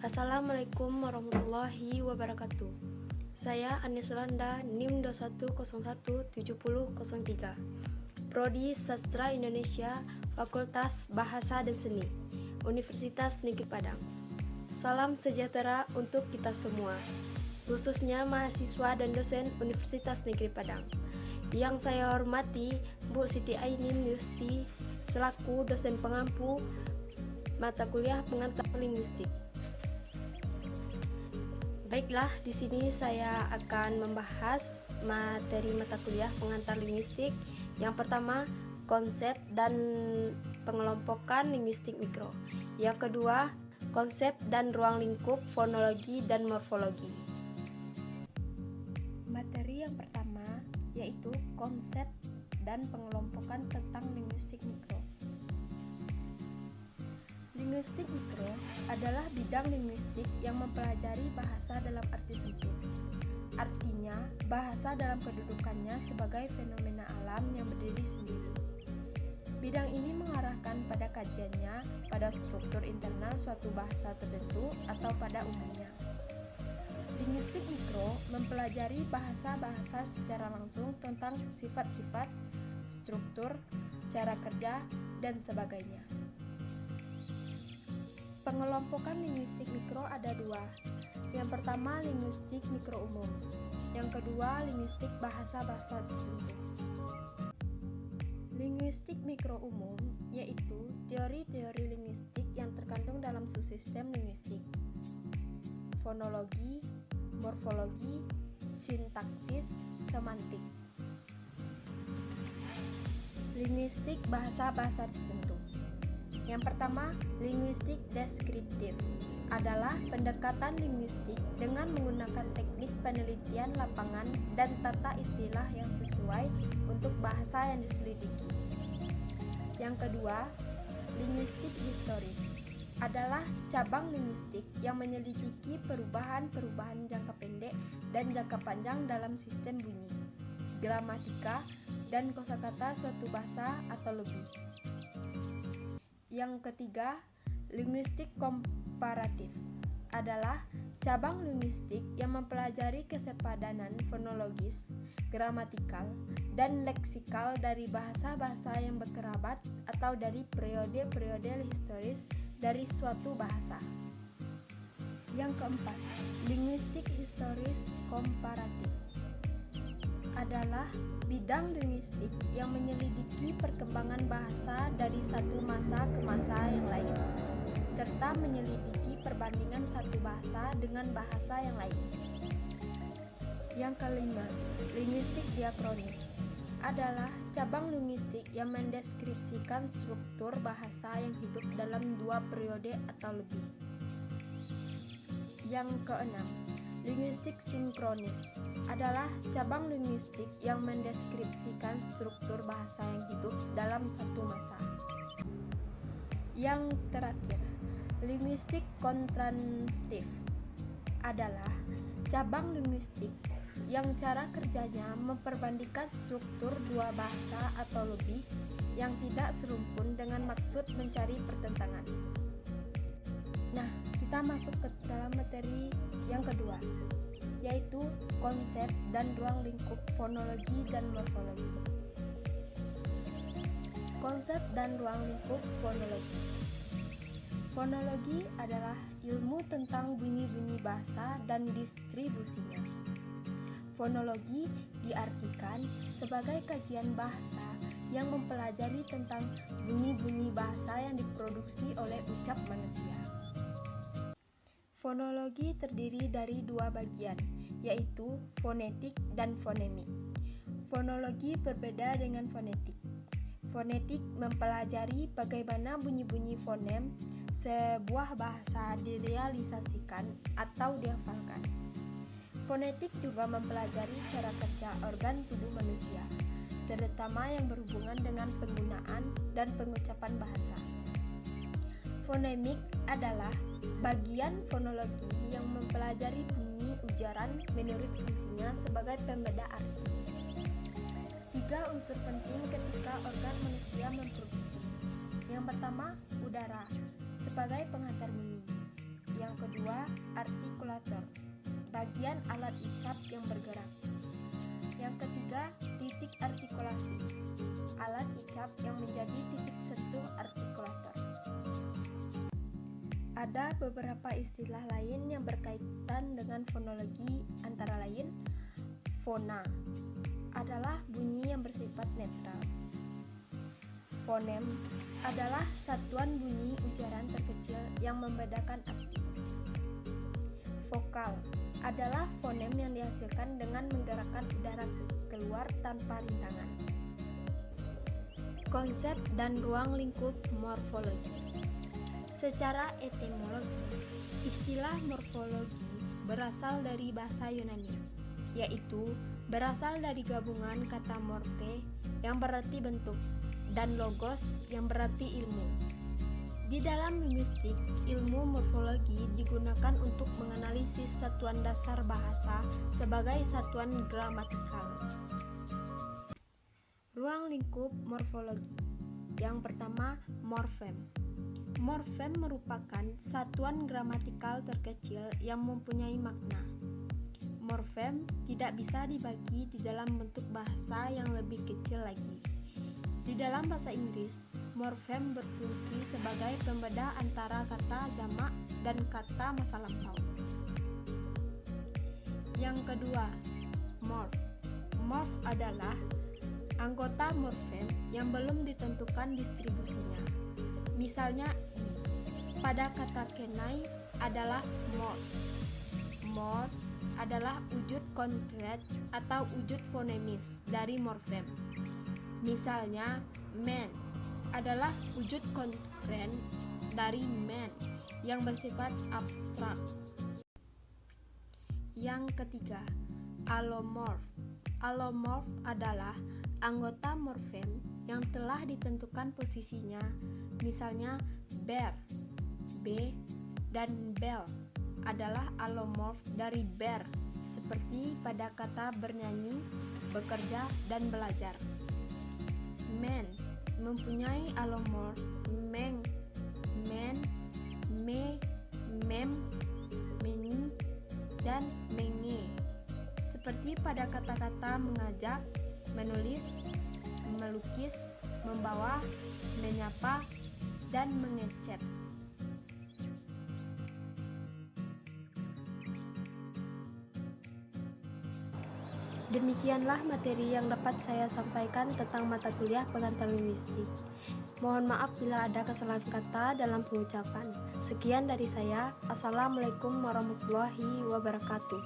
Assalamualaikum warahmatullahi wabarakatuh. Saya Anis Landa, NIM 21017003, Prodi Sastra Indonesia, Fakultas Bahasa dan Seni, Universitas Negeri Padang. Salam sejahtera untuk kita semua, khususnya mahasiswa dan dosen Universitas Negeri Padang. Yang saya hormati Bu Siti Ainim Yusti selaku dosen pengampu mata kuliah pengantar linguistik. Baiklah, di sini saya akan membahas materi mata kuliah pengantar linguistik. Yang pertama, konsep dan pengelompokan linguistik mikro. Yang kedua, konsep dan ruang lingkup fonologi dan morfologi. Materi yang pertama yaitu konsep dan pengelompokan tentang linguistik mikro. Linguistik mikro adalah bidang linguistik yang mempelajari bahasa dalam arti sempit. Artinya, bahasa dalam kedudukannya sebagai fenomena alam yang berdiri sendiri. Bidang ini mengarahkan pada kajiannya pada struktur internal suatu bahasa tertentu atau pada umumnya. Linguistik mikro mempelajari bahasa-bahasa secara langsung tentang sifat-sifat, struktur, cara kerja, dan sebagainya. Pengelompokan linguistik mikro ada dua. Yang pertama, linguistik mikro umum. Yang kedua, linguistik bahasa-bahasa tertentu. Linguistik mikro umum yaitu teori-teori linguistik yang terkandung dalam subsistem linguistik. Fonologi, morfologi, sintaksis, semantik. Linguistik bahasa-bahasa tertentu. Yang pertama, linguistik deskriptif adalah pendekatan linguistik dengan menggunakan teknik penelitian lapangan dan tata istilah yang sesuai untuk bahasa yang diselidiki. Yang kedua, linguistik historis adalah cabang linguistik yang menyelidiki perubahan-perubahan jangka pendek dan jangka panjang dalam sistem bunyi, gramatika, dan kosakata suatu bahasa atau lebih. Yang ketiga, linguistik komparatif adalah cabang linguistik yang mempelajari kesepadanan fonologis, gramatikal, dan leksikal dari bahasa-bahasa yang berkerabat atau dari periode-periode historis dari suatu bahasa. Yang keempat, linguistik historis komparatif adalah bidang linguistik yang menyelidiki perkembangan bahasa dari satu masa ke masa yang lain, serta menyelidiki perbandingan satu bahasa dengan bahasa yang lain. Yang kelima, linguistik diakronis adalah cabang linguistik yang mendeskripsikan struktur bahasa yang hidup dalam dua periode atau lebih. Yang keenam, linguistik sinkronis adalah cabang linguistik yang mendeskripsikan struktur bahasa yang hidup dalam satu masa. Yang terakhir, linguistik kontranstif adalah cabang linguistik yang cara kerjanya memperbandingkan struktur dua bahasa atau lebih yang tidak serumpun dengan maksud mencari pertentangan. Nah, kita masuk ke dalam materi yang kedua, yaitu konsep dan ruang lingkup fonologi dan morfologi. Konsep dan ruang lingkup fonologi. Fonologi adalah ilmu tentang bunyi-bunyi bahasa dan distribusinya. Fonologi diartikan sebagai kajian bahasa yang mempelajari tentang bunyi-bunyi bahasa yang diproduksi oleh ucap manusia. Fonologi terdiri dari dua bagian, yaitu fonetik dan fonemik. Fonologi berbeda dengan fonetik. Fonetik mempelajari bagaimana bunyi-bunyi fonem sebuah bahasa direalisasikan atau dihafalkan. Fonetik juga mempelajari cara kerja organ tubuh manusia, terutama yang berhubungan dengan penggunaan dan pengucapan bahasa. Fonemik adalah bagian fonologi yang mempelajari bunyi ujaran menurut fungsinya sebagai pembeda arti. Tiga unsur penting ketika organ manusia memproduksi. Yang pertama, udara sebagai penghantar bunyi. Yang kedua, bagian alat ucap yang bergerak. Yang ketiga, titik artikulasi, alat ucap yang menjadi titik sentuh artikulator. Ada beberapa istilah lain yang berkaitan dengan fonologi, antara lain fona adalah bunyi yang bersifat netral. Fonem adalah satuan bunyi ujaran terkecil yang membedakan arti. Vokal adalah fonem yang dihasilkan dengan menggerakkan udara keluar tanpa rintangan. Konsep dan ruang lingkup morfologi. Secara etimologi, istilah morfologi berasal dari bahasa Yunani, yaitu berasal dari gabungan kata morphe yang berarti bentuk dan logos yang berarti ilmu. Di dalam linguistik, ilmu morfologi digunakan untuk menganalisis satuan dasar bahasa sebagai satuan gramatikal. Ruang lingkup morfologi. Yang pertama, morfem. Morfem merupakan satuan gramatikal terkecil yang mempunyai makna. Morfem tidak bisa dibagi di dalam bentuk bahasa yang lebih kecil lagi. Di dalam bahasa Inggris, morfem berfungsi sebagai pembeda antara kata jamak dan kata masa lampau. Yang kedua, morf. Morf adalah anggota morfem yang belum ditentukan distribusinya. Misalnya, pada kata kenai adalah morf. Morf adalah wujud konkret atau wujud fonemis dari morfem. Misalnya, man adalah wujud konkret dari man yang bersifat abstrak. Yang ketiga, alomorf. Alomorf adalah anggota morfem yang telah ditentukan posisinya. Misalnya, bear, B, dan bell adalah alomorf dari bear, seperti pada kata bernyanyi, bekerja, dan belajar. Man mempunyai alomorf meng, men, me, mem, meni, dan menge, seperti pada kata-kata mengajak, menulis, melukis, membawa, menyapa, dan mengecek. Demikianlah materi yang dapat saya sampaikan tentang mata kuliah pengantar linguistik. Mohon maaf bila ada kesalahan kata dalam pengucapan. Sekian dari saya. Assalamualaikum warahmatullahi wabarakatuh.